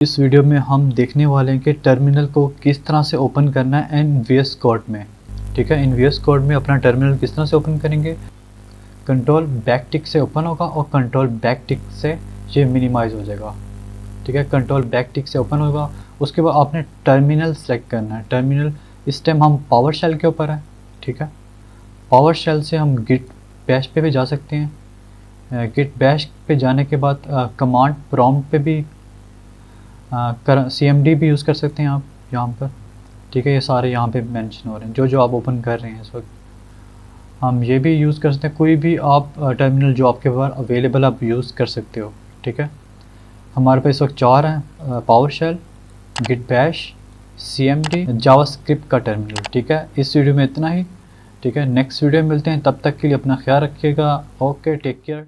इस वीडियो में हम देखने वाले हैं कि टर्मिनल को किस तरह से ओपन करना है इन VS कोड में। ठीक है, इन VS कोड में अपना टर्मिनल किस तरह से ओपन करेंगे। कंट्रोल बैकटिक से ओपन होगा और कंट्रोल बैकटिक से ये मिनिमाइज हो जाएगा। ठीक है, कंट्रोल बैकटिक से ओपन होगा। उसके बाद आपने टर्मिनल सेलेक्ट करना है। टर्मिनल इस टाइम हम पावर शेल के ऊपर है। ठीक है, पावर शेल से हम गिट बैश पे भी जा सकते हैं। गिट बैश पे जाने के बाद कमांड प्रॉम्प्ट पे भी CMD भी यूज़ कर सकते हैं आप यहाँ पर। ठीक है, ये सारे यहाँ पे मेंशन हो रहे हैं जो आप ओपन कर रहे हैं इस वक्त। हम ये भी यूज़ कर सकते हैं, कोई भी आप टर्मिनल जो आपके पास अवेलेबल आप यूज़ कर सकते हो। ठीक है, हमारे पास इस वक्त 4 हैं, PowerShell, Git Bash, CMD, JavaScript का टर्मिनल। ठीक है, इस वीडियो में इतना ही। ठीक है, नेक्स्ट वीडियो में मिलते हैं, तब तक के लिए अपना ख्याल रखिएगा। Okay, take care.